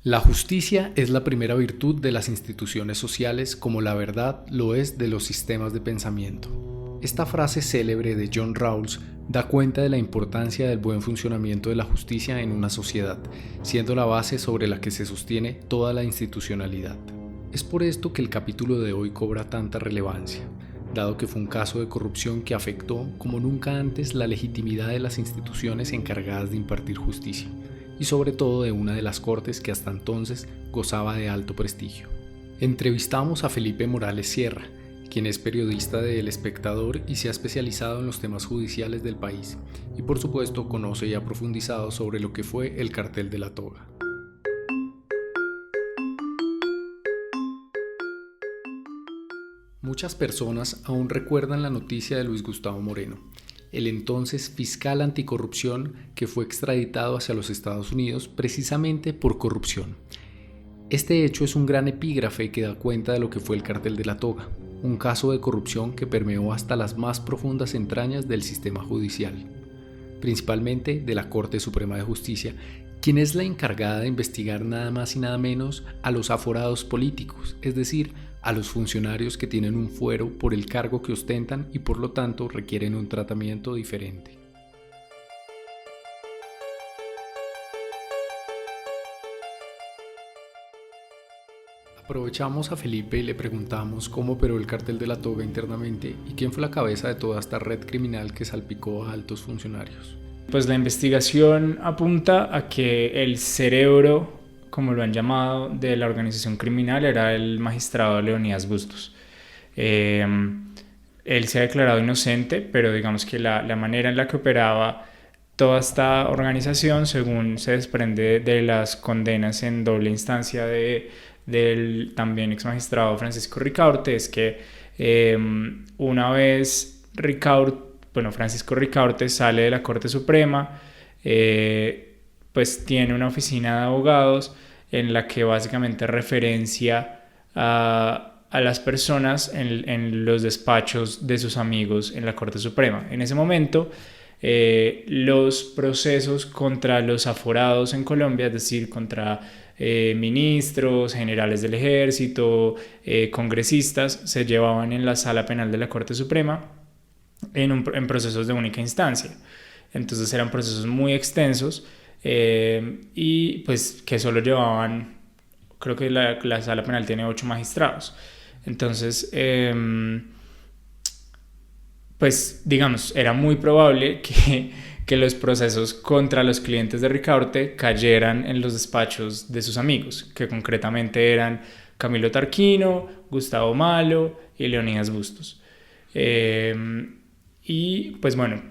La justicia es la primera virtud de las instituciones sociales, como la verdad lo es de los sistemas de pensamiento. Esta frase célebre de John Rawls da cuenta de la importancia del buen funcionamiento de la justicia en una sociedad, siendo la base sobre la que se sostiene toda la institucionalidad. Es por esto que el capítulo de hoy cobra tanta relevancia, dado que fue un caso de corrupción que afectó como nunca antes la legitimidad de las instituciones encargadas de impartir justicia, y sobre todo de una de las cortes que hasta entonces gozaba de alto prestigio. Entrevistamos a Felipe Morales Sierra, quien es periodista de El Espectador y se ha especializado en los temas judiciales del país, y por supuesto conoce y ha profundizado sobre lo que fue el Cartel de la Toga. Muchas personas aún recuerdan la noticia de Luis Gustavo Moreno, el entonces fiscal anticorrupción que fue extraditado hacia los Estados Unidos precisamente por corrupción. Este hecho es un gran epígrafe que da cuenta de lo que fue el Cartel de la Toga, un caso de corrupción que permeó hasta las más profundas entrañas del sistema judicial, principalmente de la Corte Suprema de Justicia, quien es la encargada de investigar nada más y nada menos a los aforados políticos, es decir, a los funcionarios que tienen un fuero por el cargo que ostentan y por lo tanto requieren un tratamiento diferente. Aprovechamos a Felipe y le preguntamos cómo operó el Cartel de la Toga internamente y quién fue la cabeza de toda esta red criminal que salpicó a altos funcionarios. Pues la investigación apunta a que el cerebro, como lo han llamado, de la organización criminal era el magistrado Leonidas Bustos. Él se ha declarado inocente, pero digamos que la manera en la que operaba toda esta organización, según se desprende de las condenas en doble instancia del también ex magistrado Francisco Ricaurte, es que una vez Francisco Ricaurte sale de la Corte Suprema, pues tiene una oficina de abogados en la que básicamente referencia a las personas en los despachos de sus amigos en la Corte Suprema. En ese momento, los procesos contra los aforados en Colombia, es decir, contra ministros, generales del ejército, congresistas, se llevaban en la sala penal de la Corte Suprema en procesos de única instancia. Entonces eran procesos muy extensos y pues que solo llevaban, creo que la sala penal tiene 8 magistrados. Entonces pues digamos, era muy probable que los procesos contra los clientes de Ricaurte cayeran en los despachos de sus amigos, que concretamente eran Camilo Tarquino, Gustavo Malo y Leonidas Bustos. Y pues bueno,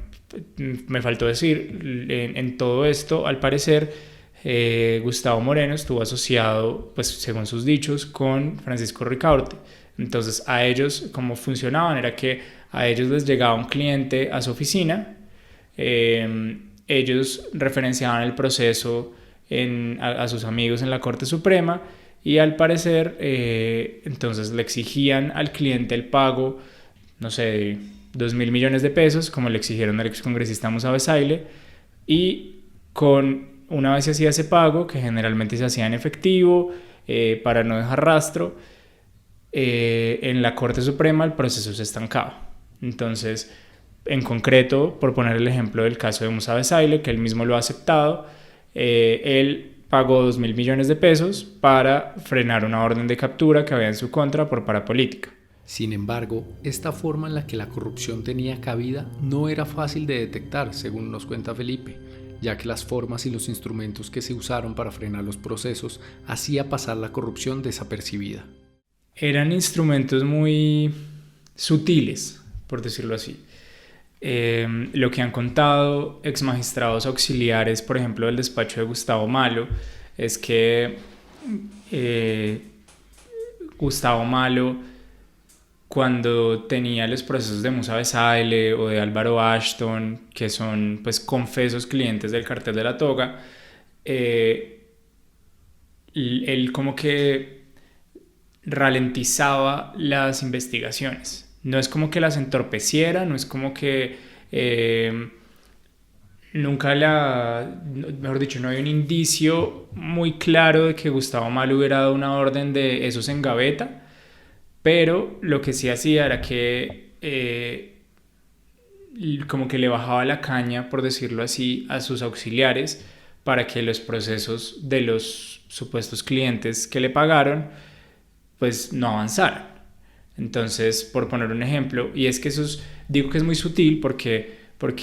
me faltó decir, en todo esto, al parecer, Gustavo Moreno estuvo asociado, pues según sus dichos, con Francisco Ricaurte. Entonces a ellos, cómo funcionaban, era que a ellos les llegaba un cliente a su oficina, ellos referenciaban el proceso a sus amigos en la Corte Suprema y al parecer entonces le exigían al cliente el pago, no sé, 2.000 millones de pesos, como le exigieron al excongresista Musa Bezayle, y una vez se hacía ese pago, que generalmente se hacía en efectivo, para no dejar rastro, en la Corte Suprema el proceso se estancaba. Entonces, en concreto, por poner el ejemplo del caso de Musa Bezayle, que él mismo lo ha aceptado, él pagó 2.000 millones de pesos para frenar una orden de captura que había en su contra por parapolítica. Sin embargo, esta forma en la que la corrupción tenía cabida no era fácil de detectar, según nos cuenta Felipe, ya que las formas y los instrumentos que se usaron para frenar los procesos hacía pasar la corrupción desapercibida. Eran instrumentos muy sutiles, por decirlo así. Lo que han contado ex magistrados auxiliares, por ejemplo, del despacho de Gustavo Malo, es que Gustavo Malo, cuando tenía los procesos de Musa Bezayle o de Álvaro Ashton, que son pues confesos clientes del Cartel de la Toga, él como que ralentizaba las investigaciones. No es como que las entorpeciera, no es como que mejor dicho, no hay un indicio muy claro de que Gustavo Malo hubiera dado una orden de esos en gaveta, pero lo que sí hacía era que como que le bajaba la caña, por decirlo así, a sus auxiliares para que los procesos de los supuestos clientes que le pagaron pues no avanzaran. Entonces, por poner un ejemplo, y es que digo que es muy sutil porque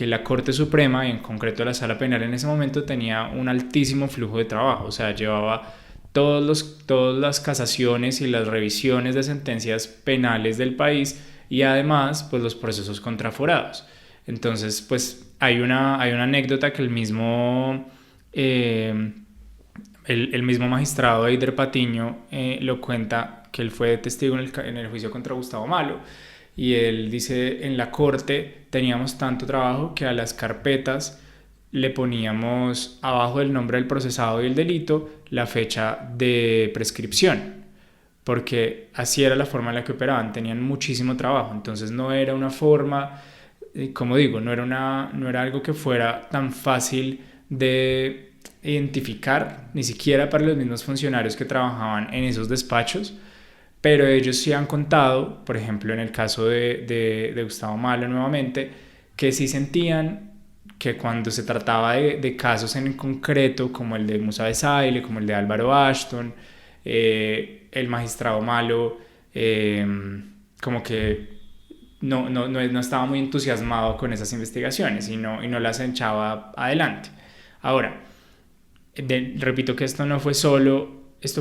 la Corte Suprema, y en concreto la Sala Penal en ese momento, tenía un altísimo flujo de trabajo, o sea, llevaba todas las casaciones y las revisiones de sentencias penales del país y además pues los procesos contraforados. Entonces, pues hay una anécdota que el mismo magistrado Eider Patiño lo cuenta, que él fue testigo en el juicio contra Gustavo Malo, y él dice: en la corte teníamos tanto trabajo que a las carpetas le poníamos abajo del nombre del procesado y el delito la fecha de prescripción, porque así era la forma en la que operaban, tenían muchísimo trabajo. Entonces no era una forma, como digo, no era algo que fuera tan fácil de identificar, ni siquiera para los mismos funcionarios que trabajaban en esos despachos, pero ellos sí han contado, por ejemplo en el caso de Gustavo Malo nuevamente, que sí sentían que cuando se trataba de casos en concreto, como el de Musa Besaile, como el de Álvaro Ashton, el magistrado Malo como que no estaba muy entusiasmado con esas investigaciones y no las echaba adelante. Ahora, repito que esto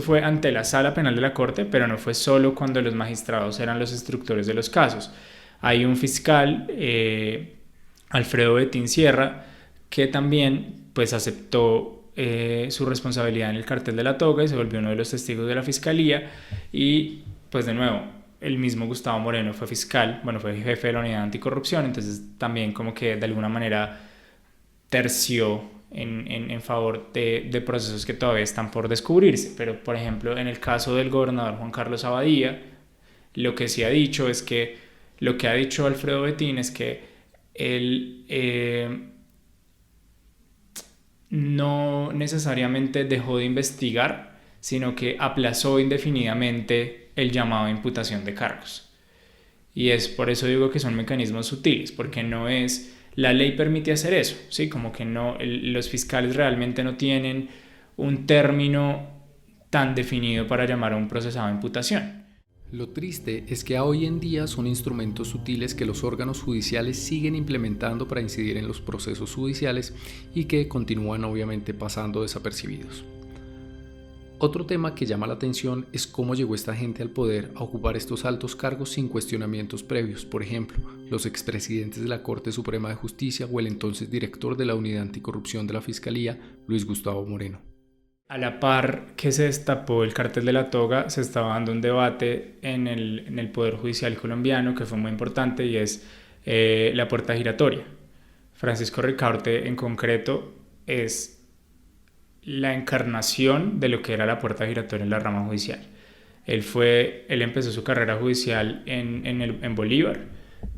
fue ante la Sala Penal de la Corte, pero no fue solo cuando los magistrados eran los instructores de los casos. Hay un fiscal, Alfredo Betín Sierra, que también pues aceptó su responsabilidad en el cartel de la toga y se volvió uno de los testigos de la fiscalía. Y pues de nuevo, el mismo Gustavo Moreno fue fiscal, fue jefe de la unidad anticorrupción, entonces también como que de alguna manera terció en favor de procesos que todavía están por descubrirse. Pero por ejemplo en el caso del gobernador Juan Carlos Abadía, lo que sí ha dicho es que, lo que ha dicho Alfredo Betín es que él no necesariamente dejó de investigar, sino que aplazó indefinidamente el llamado a imputación de cargos. Y es por eso digo que son mecanismos sutiles, porque no es... La ley permite hacer eso, ¿sí? Como que los fiscales realmente no tienen un término tan definido para llamar a un procesado a imputación. Lo triste es que hoy en día son instrumentos sutiles que los órganos judiciales siguen implementando para incidir en los procesos judiciales y que continúan obviamente pasando desapercibidos. Otro tema que llama la atención es cómo llegó esta gente al poder a ocupar estos altos cargos sin cuestionamientos previos. Por ejemplo, los expresidentes de la Corte Suprema de Justicia o el entonces director de la Unidad Anticorrupción de la Fiscalía, Luis Gustavo Moreno. A la par que se destapó el cartel de la toga, se estaba dando un debate en el Poder Judicial colombiano que fue muy importante, y es la puerta giratoria. Francisco Ricaurte en concreto es la encarnación de lo que era la puerta giratoria en la rama judicial. Él empezó su carrera judicial en Bolívar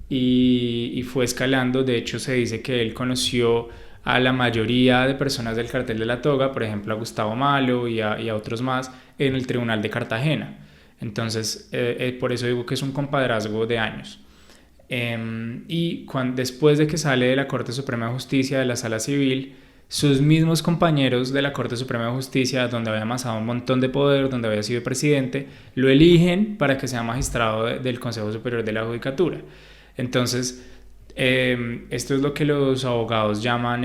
y fue escalando. De hecho, se dice que él conoció a la mayoría de personas del cartel de la toga, por ejemplo a Gustavo Malo y a otros más, en el Tribunal de Cartagena. Entonces, por eso digo que es un compadrazgo de años. Después de que sale de la Corte Suprema de Justicia, de la Sala Civil, sus mismos compañeros de la Corte Suprema de Justicia, donde había amasado un montón de poder, donde había sido presidente, lo eligen para que sea magistrado del Consejo Superior de la Judicatura. Entonces, esto es lo que los abogados llaman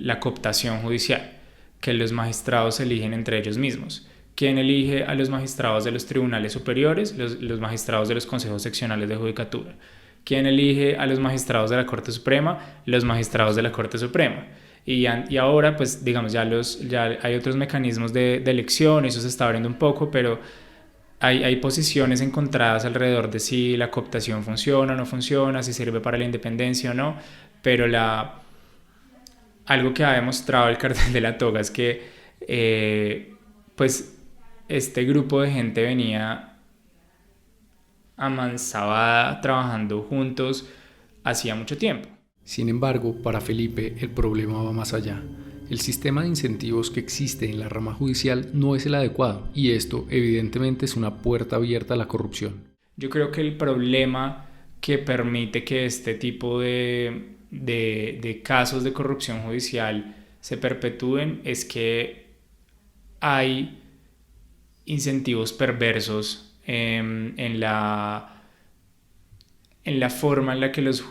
la cooptación judicial, que los magistrados se eligen entre ellos mismos. ¿Quién elige a los magistrados de los tribunales superiores? Los magistrados de los consejos seccionales de judicatura. ¿Quién elige a los magistrados de la Corte Suprema? Los magistrados de la Corte Suprema. Y ahora, pues digamos, ya hay otros mecanismos de elección, eso se está abriendo un poco, pero hay posiciones encontradas alrededor de si la cooptación funciona o no funciona, si sirve para la independencia o no, pero algo que ha demostrado el cartel de la toga es que pues este grupo de gente venía amansada trabajando juntos hacía mucho tiempo. Sin embargo, para Felipe el problema va más allá. El sistema de incentivos que existe en la rama judicial no es el adecuado y esto evidentemente es una puerta abierta a la corrupción. Yo creo que el problema que permite que este tipo de casos de corrupción judicial se perpetúen es que hay incentivos perversos en la forma en la que los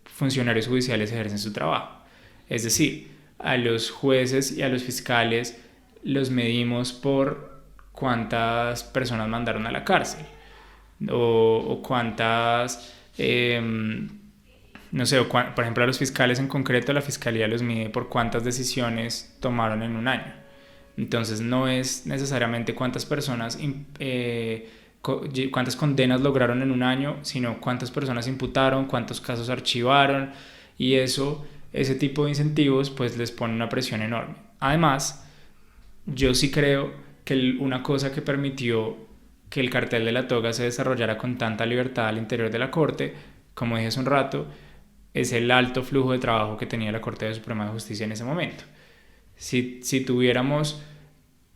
funcionarios judiciales ejercen su trabajo. Es decir, a los jueces y a los fiscales los medimos por cuántas personas mandaron a la cárcel o cuántas, no sé, por ejemplo a los fiscales en concreto la fiscalía los mide por cuántas decisiones tomaron en un año. Entonces no es necesariamente cuántas personas, cuántas condenas lograron en un año, sino cuántas personas imputaron, cuántos casos archivaron, y ese tipo de incentivos pues les pone una presión enorme. Además, yo sí creo que una cosa que permitió que el cartel de la toga se desarrollara con tanta libertad al interior de la Corte, como dije hace un rato, es el alto flujo de trabajo que tenía la Corte Suprema de Justicia en ese momento. Si tuviéramos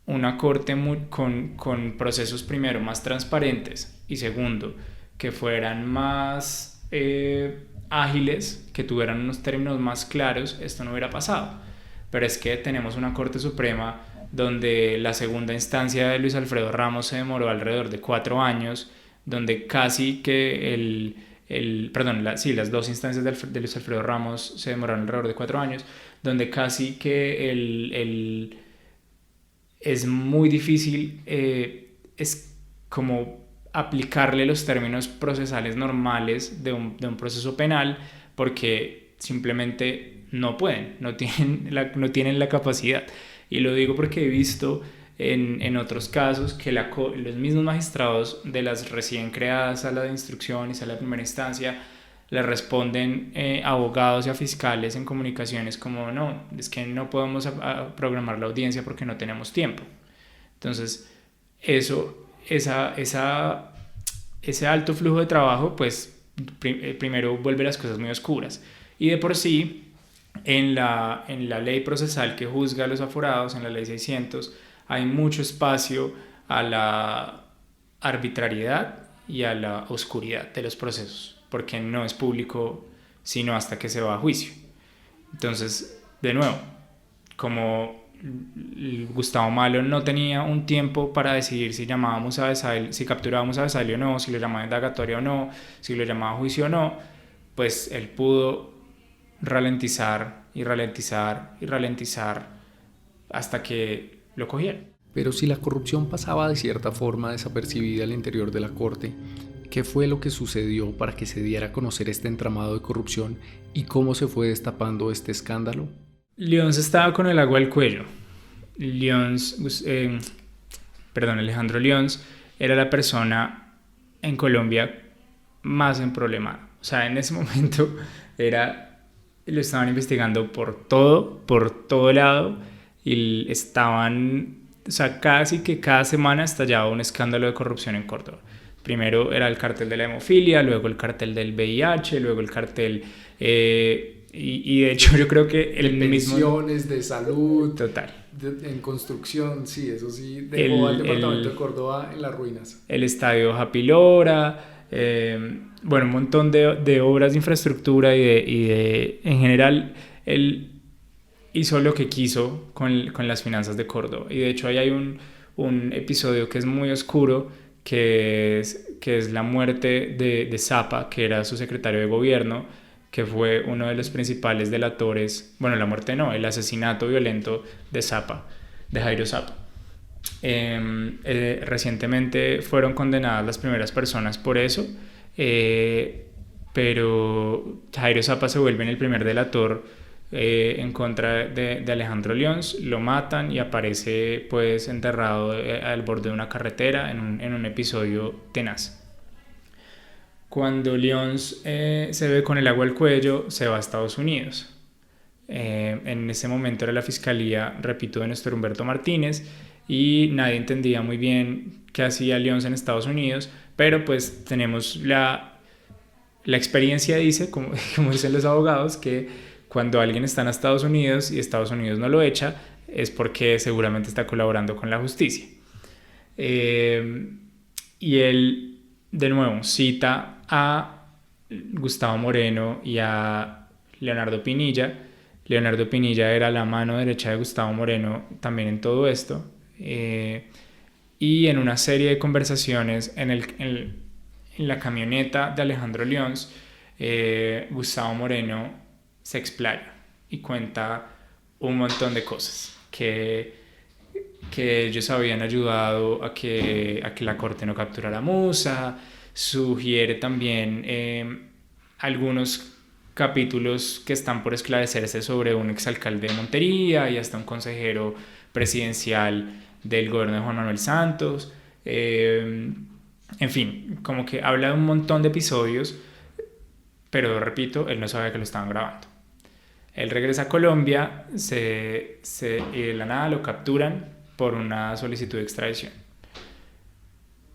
una corte con procesos, primero, más transparentes y segundo, que fueran más ágiles, que tuvieran unos términos más claros, esto no hubiera pasado. Pero es que tenemos una Corte Suprema donde la segunda instancia de Luis Alfredo Ramos se demoró alrededor de 4 años, donde casi que las dos instancias de Luis Alfredo Ramos se demoraron alrededor de 4 años, donde casi que es muy difícil, es como aplicarle los términos procesales normales de un proceso penal, porque simplemente no pueden, no tienen la capacidad. Y lo digo porque he visto en otros casos que los mismos magistrados de las recién creadas salas de instrucción y sala de primera instancia le responden abogados y a fiscales en comunicaciones como no, es que no podemos programar la audiencia porque no tenemos tiempo. Entonces, ese alto flujo de trabajo, pues primero vuelve las cosas muy oscuras. Y de por sí, en la ley procesal que juzga a los aforados, en la ley 600, hay mucho espacio a la arbitrariedad y a la oscuridad de los procesos, porque no es público sino hasta que se va a juicio. Entonces, de nuevo, como Gustavo Malo no tenía un tiempo para decidir si capturábamos a Besalio o no, si lo llamaba indagatoria o no, si lo llamaba a juicio o no, pues él pudo ralentizar y ralentizar y ralentizar hasta que lo cogieron. Pero si la corrupción pasaba de cierta forma desapercibida al interior de la Corte, ¿qué fue lo que sucedió para que se diera a conocer este entramado de corrupción y cómo se fue destapando este escándalo? Lyons estaba con el agua al cuello. Alejandro Lyons era la persona en Colombia más emproblemada. O sea, en ese momento lo estaban investigando por todo lado, y casi que cada semana estallaba un escándalo de corrupción en Córdoba. Primero era el cartel de la hemofilia, luego el cartel del VIH, luego el cartel y de hecho yo creo que el mismo... Pensiones, de salud, total. En construcción, sí, eso sí, dejó al departamento de Córdoba en las ruinas. El estadio Happy Lora, un montón de obras de infraestructura y en general él hizo lo que quiso con las finanzas de Córdoba. Y de hecho ahí hay un episodio que es muy oscuro, que es la muerte de Zappa, que era su secretario de gobierno, que fue uno de los principales delatores, la muerte no, el asesinato violento de Zappa, de Jairo Zappa. Recientemente fueron condenadas las primeras personas por eso, pero Jairo Zappa se vuelve el primer delator en contra de Alejandro Lyons, lo matan y aparece pues enterrado al borde de una carretera en un episodio tenaz. Cuando Lyons se ve con el agua al cuello, se va a Estados Unidos. En ese momento era la fiscalía, repito, de Néstor Humberto Martínez, y nadie entendía muy bien qué hacía Lyons en Estados Unidos, pero pues tenemos la experiencia dice, como dicen los abogados, que cuando alguien está en Estados Unidos y Estados Unidos no lo echa, es porque seguramente está colaborando con la justicia. Y él, de nuevo, cita a Gustavo Moreno y a Leonardo Pinilla. Leonardo Pinilla era la mano derecha de Gustavo Moreno también en todo esto. Y en una serie de conversaciones en la camioneta de Alejandro Lyons, Gustavo Moreno se explaya y cuenta un montón de cosas que ellos habían ayudado a que la corte no capturara a Musa. Sugiere también algunos capítulos que están por esclarecerse sobre un exalcalde de Montería y hasta un consejero presidencial del gobierno de Juan Manuel Santos. En fin, como que habla de un montón de episodios, pero repito, él no sabía que lo estaban grabando. Él regresa a Colombia y de la nada lo capturan por una solicitud de extradición.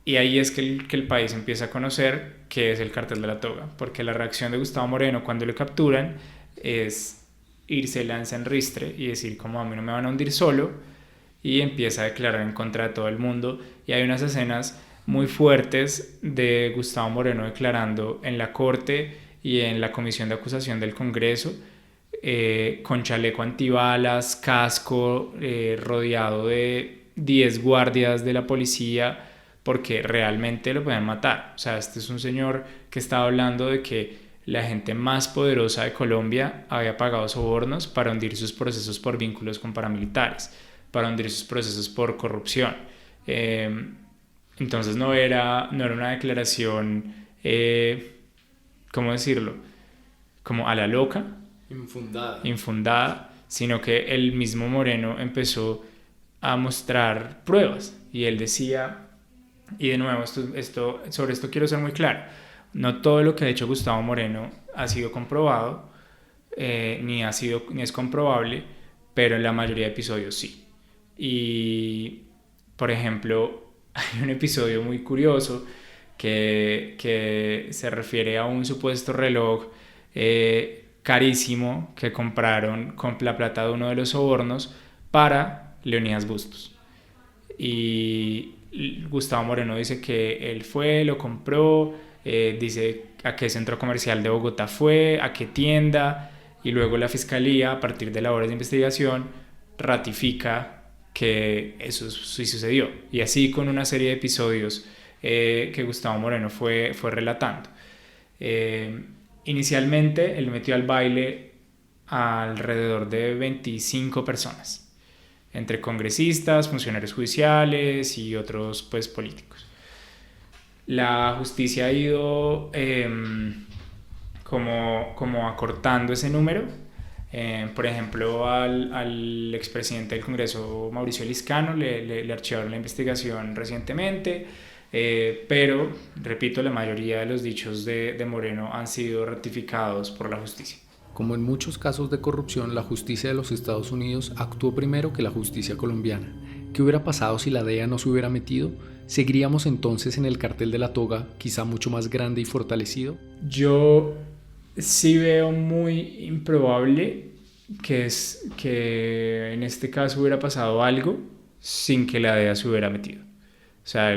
Y ahí es que el país empieza a conocer qué es el Cartel de la Toga, porque la reacción de Gustavo Moreno cuando lo capturan es irse lanza en ristre y decir como a mí no me van a hundir solo, y empieza a declarar en contra de todo el mundo. Y hay unas escenas muy fuertes de Gustavo Moreno declarando en la corte y en la comisión de acusación del Congreso, con chaleco antibalas, casco, rodeado de 10 guardias de la policía, porque realmente lo pueden matar. O sea, este es un señor que estaba hablando de que la gente más poderosa de Colombia había pagado sobornos para hundir sus procesos por vínculos con paramilitares, para hundir sus procesos por corrupción. Entonces no era una declaración, ¿cómo decirlo? Como a la loca, infundada, sino que el mismo Moreno empezó a mostrar pruebas. Y él decía, y de nuevo, sobre esto quiero ser muy claro, no todo lo que ha hecho Gustavo Moreno ha sido comprobado, ni es comprobable, pero en la mayoría de episodios sí. Y, por ejemplo, hay un episodio muy curioso que se refiere a un supuesto reloj carísimo que compraron con la plata de uno de los sobornos para Leonidas Bustos. Y Gustavo Moreno dice que él fue, lo compró, dice a qué centro comercial de Bogotá fue, a qué tienda, y luego la fiscalía, a partir de labores de investigación, ratifica que eso sí sucedió. Y así con una serie de episodios que Gustavo Moreno fue relatando. Inicialmente él metió al baile alrededor de 25 personas, entre congresistas, funcionarios judiciales y otros pues políticos. La justicia ha ido como acortando ese número. Por ejemplo, al expresidente del Congreso, Mauricio Liscano, le archivaron la investigación recientemente, pero, repito, la mayoría de los dichos de Moreno han sido ratificados por la justicia. Como en muchos casos de corrupción, la justicia de los Estados Unidos actuó primero que la justicia colombiana. ¿Qué hubiera pasado si la DEA no se hubiera metido? ¿Seguiríamos entonces en el Cartel de la Toga, quizá mucho más grande y fortalecido? Yo sí veo muy improbable que en este caso hubiera pasado algo sin que la DEA se hubiera metido. O sea,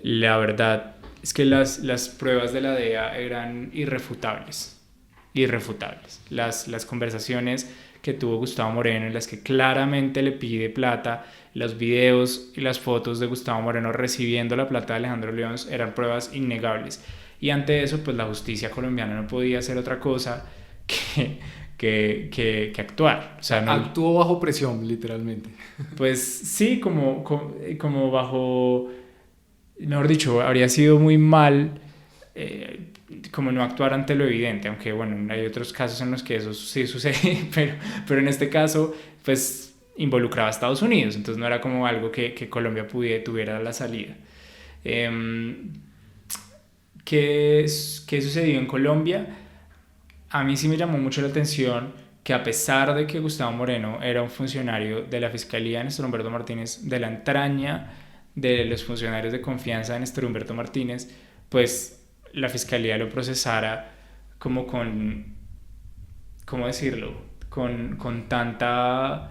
la verdad es que las pruebas de la DEA eran irrefutables. Las conversaciones que tuvo Gustavo Moreno, en las que claramente le pide plata, los videos y las fotos de Gustavo Moreno recibiendo la plata de Alejandro Lyons eran pruebas innegables. Y ante eso, pues la justicia colombiana no podía hacer otra cosa que actuar. O sea, actuó bajo presión, literalmente. Pues sí, como bajo, mejor dicho, habría sido muy mal como no actuar ante lo evidente, aunque bueno, hay otros casos en los que eso sí sucede, pero en este caso pues involucraba a Estados Unidos, entonces no era como algo que Colombia tuviera la salida. ¿Qué sucedió en Colombia? A mí sí me llamó mucho la atención que, a pesar de que Gustavo Moreno era un funcionario de la Fiscalía de Néstor Humberto Martínez, de la entraña de los funcionarios de confianza de Néstor Humberto Martínez, pues la fiscalía lo procesara como con, ¿cómo decirlo? Con tanta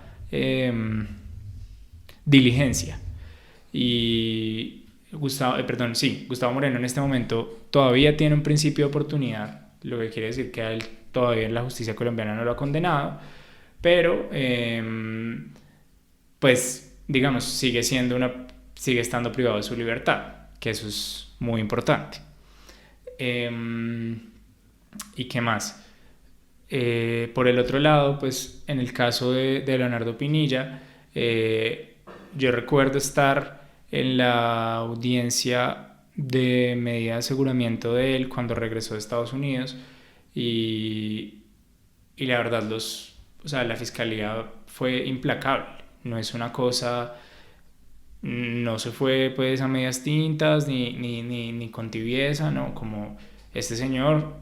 diligencia. Y Gustavo Moreno en este momento todavía tiene un principio de oportunidad, lo que quiere decir que a él todavía la justicia colombiana no lo ha condenado, pero pues digamos sigue estando privado de su libertad, que eso es muy importante. ¿Y qué más? Por el otro lado, pues en el caso de Leonardo Pinilla, yo recuerdo estar en la audiencia de medida de aseguramiento de él cuando regresó de Estados Unidos y la verdad la fiscalía fue implacable. No es una cosa, no se fue pues a medias tintas ni con tibieza, no, como este señor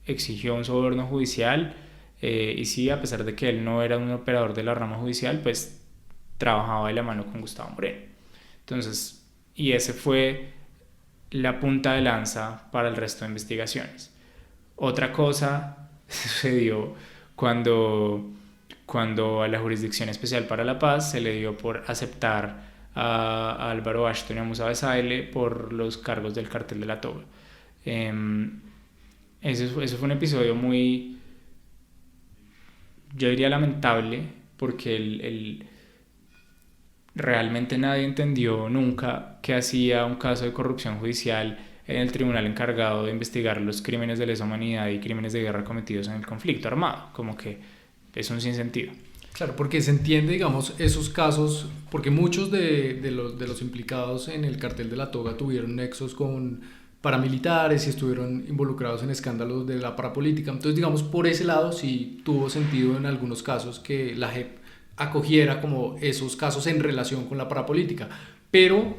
exigió un soborno judicial y sí, a pesar de que él no era un operador de la rama judicial, pues trabajaba de la mano con Gustavo Moreno. Entonces, y ese fue la punta de lanza para el resto de investigaciones. Otra cosa sucedió cuando a la Jurisdicción Especial para la Paz se le dio por aceptar a Álvaro Ashton y a Musa Besaile por los cargos del Cartel de la Toga. Eso fue un episodio muy, yo diría lamentable, porque realmente nadie entendió nunca qué hacía un caso de corrupción judicial en el tribunal encargado de investigar los crímenes de lesa humanidad y crímenes de guerra cometidos en el conflicto armado. Como que es un sinsentido. Claro, porque se entiende, digamos, esos casos, porque muchos de los implicados en el Cartel de la Toga tuvieron nexos con paramilitares y estuvieron involucrados en escándalos de la parapolítica. Entonces, digamos, por ese lado sí tuvo sentido en algunos casos que la JEP acogiera como esos casos en relación con la parapolítica. Pero,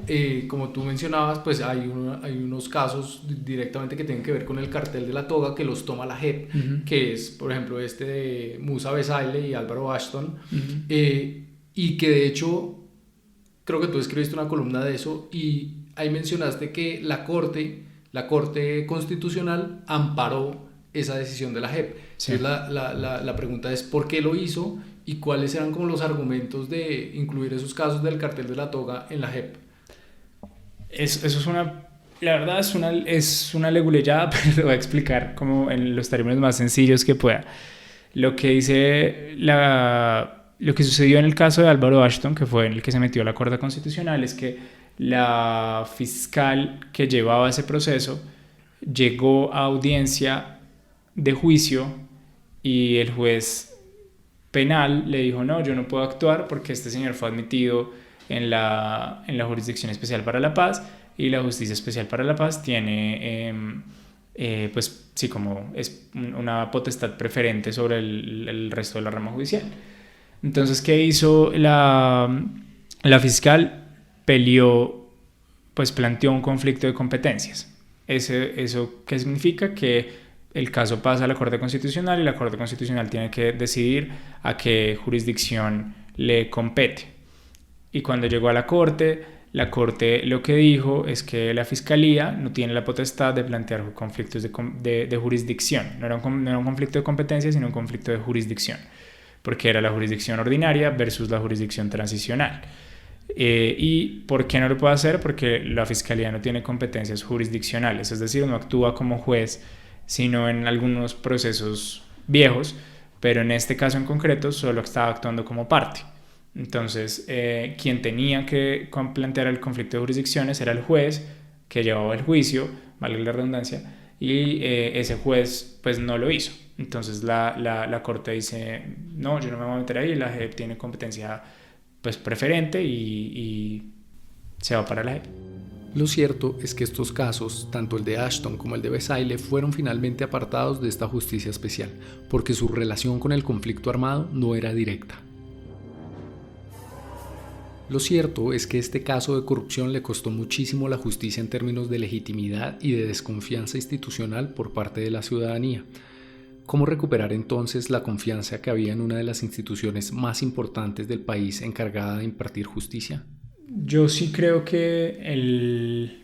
como tú mencionabas, pues hay unos casos directamente que tienen que ver con el Cartel de la Toga que los toma la JEP, que es, por ejemplo, este de Musa Besaile y Álvaro Ashton, y que de hecho, creo que tú escribiste una columna de eso, y ahí mencionaste que la Corte Constitucional amparó esa decisión de la JEP. Sí. Entonces la pregunta es, ¿por qué lo hizo? ¿Y cuáles eran como los argumentos de incluir esos casos del Cartel de la Toga en la JEP? Eso es la verdad es una leguleyada, pero lo voy a explicar como en los términos más sencillos que pueda. Lo que sucedió en el caso de Álvaro Ashton, que fue en el que se metió la Corte Constitucional, es que la fiscal que llevaba ese proceso llegó a audiencia de juicio y el juez penal le dijo: no, yo no puedo actuar porque este señor fue admitido en la Jurisdicción Especial para la Paz y la Justicia Especial para la Paz tiene pues sí, como es una potestad preferente sobre el resto de la rama judicial. Entonces, ¿qué hizo la fiscal? Planteó un conflicto de competencias. ¿Eso qué significa? Que el caso pasa a la Corte Constitucional y la Corte Constitucional tiene que decidir a qué jurisdicción le compete. Y cuando llegó a la Corte lo que dijo es que la Fiscalía no tiene la potestad de plantear conflictos de jurisdicción. No era un conflicto de competencia, sino un conflicto de jurisdicción, porque era la jurisdicción ordinaria versus la jurisdicción transicional. ¿Y por qué no lo puede hacer? Porque la Fiscalía no tiene competencias jurisdiccionales, es decir, no actúa como juez, sino en algunos procesos viejos, pero en este caso en concreto solo estaba actuando como parte. Entonces, quien tenía que plantear el conflicto de jurisdicciones era el juez que llevaba el juicio, valga la redundancia, y ese juez pues no lo hizo. Entonces la Corte dice: no, yo no me voy a meter ahí, la JEP tiene competencia pues preferente y se va para la JEP. Lo cierto es que estos casos, tanto el de Ashton como el de Besaile, fueron finalmente apartados de esta justicia especial, porque su relación con el conflicto armado no era directa. Lo cierto es que este caso de corrupción le costó muchísimo a la justicia en términos de legitimidad y de desconfianza institucional por parte de la ciudadanía. ¿Cómo recuperar entonces la confianza que había en una de las instituciones más importantes del país encargada de impartir justicia? Yo sí creo que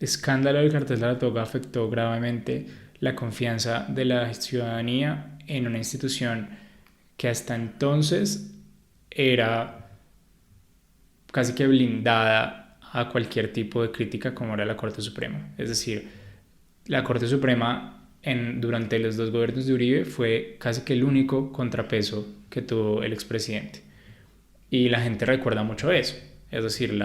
escándalo del cartel de la toga afectó gravemente la confianza de la ciudadanía en una institución que hasta entonces era casi que blindada a cualquier tipo de crítica como era la Corte Suprema. Es decir, la Corte Suprema durante los 2 gobiernos de Uribe fue casi que el único contrapeso que tuvo el expresidente. Y la gente recuerda mucho eso. Es decir,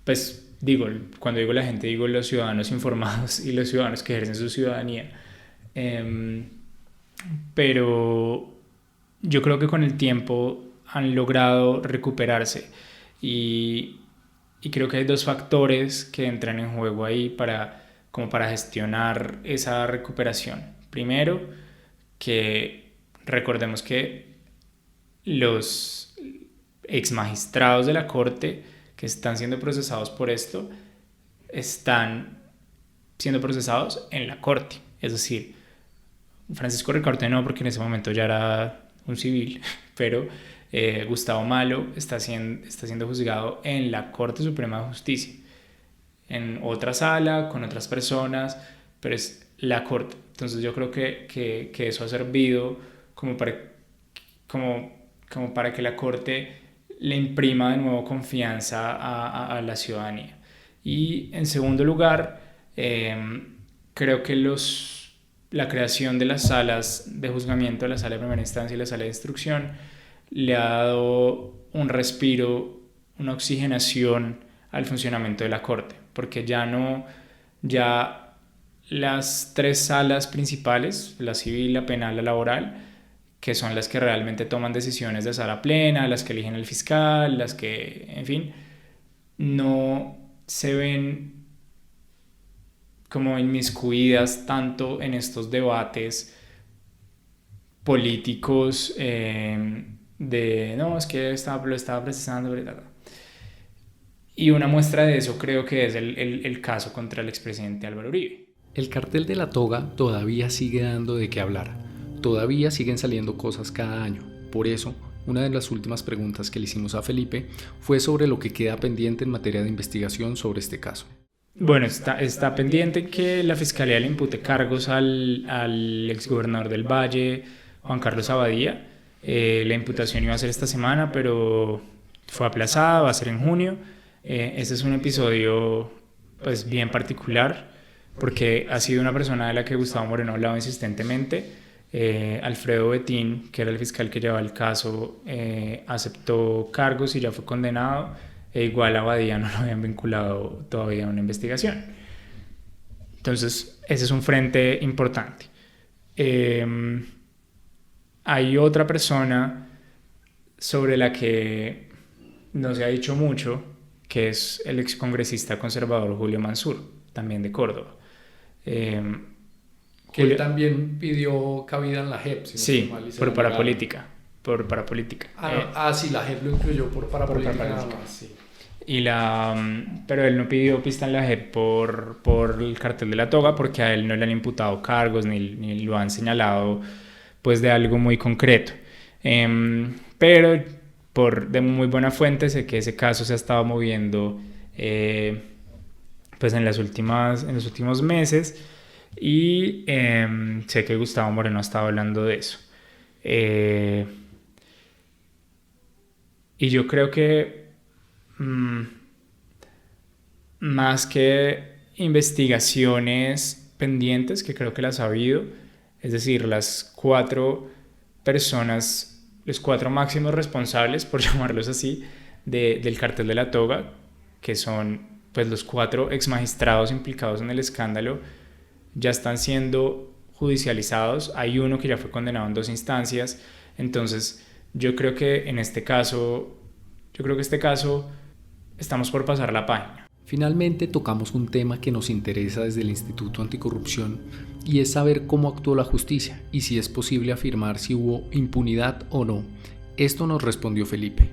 pues digo, cuando digo la gente, digo los ciudadanos informados y los ciudadanos que ejercen su ciudadanía. Pero yo creo que con el tiempo han logrado recuperarse y creo que hay 2 factores que entran en juego ahí como para gestionar esa recuperación. Primero, que recordemos que los exmagistrados de la Corte que están siendo procesados por esto están siendo procesados en la Corte. Es decir, Francisco Ricaurte no, porque en ese momento ya era un civil, pero Gustavo Malo está siendo juzgado en la Corte Suprema de Justicia, en otra sala, con otras personas, pero es la Corte. Entonces yo creo que eso ha servido como para que la Corte le imprima de nuevo confianza a la ciudadanía. Y en segundo lugar, creo que la creación de las salas de juzgamiento, la sala de primera instancia y la sala de instrucción, le ha dado un respiro, una oxigenación al funcionamiento de la Corte, porque ya las 3 salas principales, la civil, la penal, la laboral, que son las que realmente toman decisiones de sala plena, las que eligen el fiscal, las que, en fin, no se ven como inmiscuidas tanto en estos debates políticos no, es que lo estaba precisando, y una muestra de eso creo que es el caso contra el expresidente Álvaro Uribe. El cartel de la toga todavía sigue dando de qué hablar. Todavía siguen saliendo cosas cada año. Por eso, una de las últimas preguntas que le hicimos a Felipe fue sobre lo que queda pendiente en materia de investigación sobre este caso. Bueno, está pendiente que la Fiscalía le impute cargos al exgobernador del Valle, Juan Carlos Abadía. La imputación iba a ser esta semana, pero fue aplazada, va a ser en junio. Este es un episodio pues bien particular porque ha sido una persona de la que Gustavo Moreno ha hablado insistentemente. Alfredo Betín, que era el fiscal que llevaba el caso, aceptó cargos y ya fue condenado, e igual a Abadía no lo habían vinculado todavía a una investigación. Entonces ese es un frente importante. Hay otra persona sobre la que no se ha dicho mucho, que es el excongresista conservador Julio Mansur, también de Córdoba. Que él también pidió cabida en la JEP. Sí, por parapolítica. Sí, la JEP lo incluyó por parapolítica. Nada más, sí. Pero él no pidió pista en la JEP por el cartel de la toga, porque a él no le han imputado cargos ni lo han señalado pues de algo muy concreto. Pero de muy buena fuente sé que ese caso se ha estado moviendo pues en los últimos meses, y sé que Gustavo Moreno ha estado hablando de eso. Y yo creo que más que investigaciones pendientes, que creo que las ha habido, es decir, las 4 personas, los 4 máximos responsables, por llamarlos así, del cartel de la toga, que son pues los 4 exmagistrados implicados en el escándalo, ya están siendo judicializados. Hay uno que ya fue condenado en 2 instancias. Entonces yo creo que este caso estamos por pasar la página. Finalmente tocamos un tema que nos interesa desde el Instituto Anticorrupción, y es saber cómo actuó la justicia y si es posible afirmar si hubo impunidad o no. Esto nos respondió Felipe.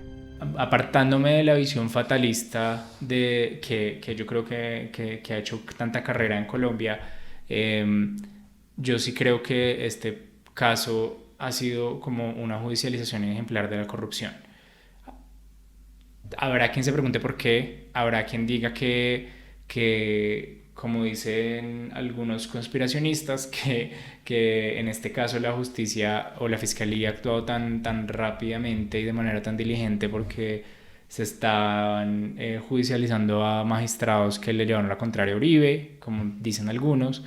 Apartándome de la visión fatalista que yo creo que ha hecho tanta carrera en Colombia, yo sí creo que este caso ha sido como una judicialización ejemplar de la corrupción. Habrá quien se pregunte por qué, habrá quien diga que que como dicen algunos conspiracionistas, que en este caso la justicia o la fiscalía ha actuado tan rápidamente y de manera tan diligente porque se están judicializando a magistrados que le llevaron la contraria a Uribe, como dicen algunos,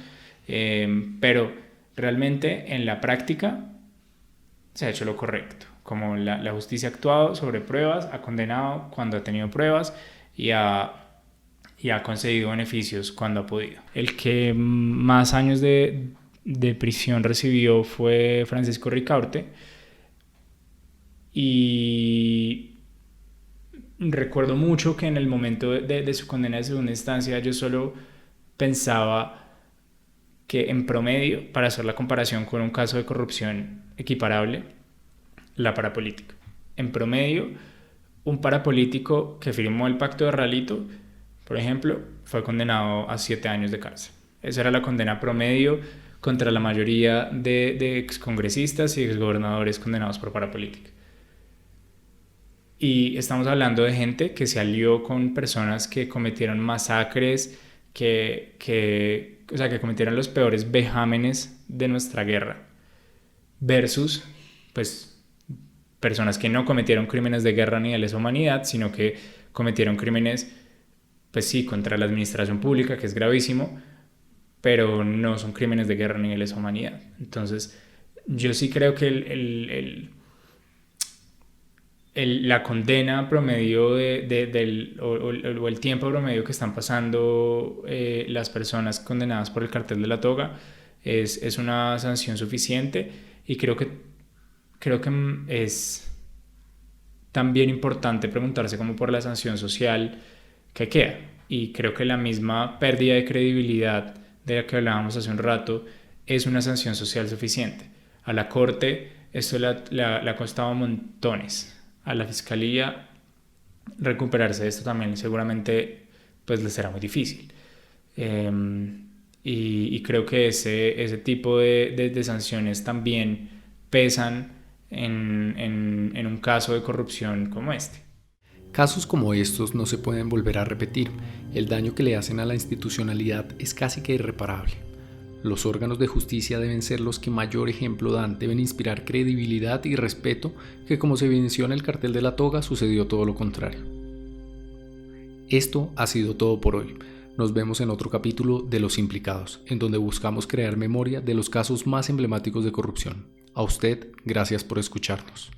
pero realmente en la práctica se ha hecho lo correcto, como la justicia ha actuado sobre pruebas, ha condenado cuando ha tenido pruebas y ha conseguido beneficios cuando ha podido. El que más años de prisión recibió fue Francisco Ricaurte, y recuerdo mucho que en el momento de su condena de segunda instancia yo solo pensaba que en promedio, para hacer la comparación con un caso de corrupción equiparable, la parapolítica. En promedio, un parapolítico que firmó el pacto de Ralito, por ejemplo, fue condenado a 7 años de cárcel. Esa era la condena promedio contra la mayoría de excongresistas y exgobernadores condenados por parapolítica. Y estamos hablando de gente que se alió con personas que cometieron masacres, que cometieron los peores vejámenes de nuestra guerra, versus pues personas que no cometieron crímenes de guerra ni de lesa humanidad, sino que cometieron crímenes, pues sí, contra la administración pública, que es gravísimo, pero no son crímenes de guerra ni de lesa humanidad. Entonces, yo sí creo que la condena promedio o el tiempo promedio que están pasando las personas condenadas por el cartel de la toga es una sanción suficiente, y creo que es también importante preguntarse como por la sanción social que queda, y creo que la misma pérdida de credibilidad de la que hablábamos hace un rato es una sanción social suficiente. A la Corte esto le ha costado montones. A la Fiscalía recuperarse de esto también seguramente pues le será muy difícil. Y creo que ese tipo de sanciones también pesan en un caso de corrupción como este. Casos como estos no se pueden volver a repetir. El daño que le hacen a la institucionalidad es casi que irreparable. Los órganos de justicia deben ser los que mayor ejemplo dan, deben inspirar credibilidad y respeto, que como se evidenció en el cartel de la toga sucedió todo lo contrario. Esto ha sido todo por hoy. Nos vemos en otro capítulo de Los Implicados, en donde buscamos crear memoria de los casos más emblemáticos de corrupción. A usted, gracias por escucharnos.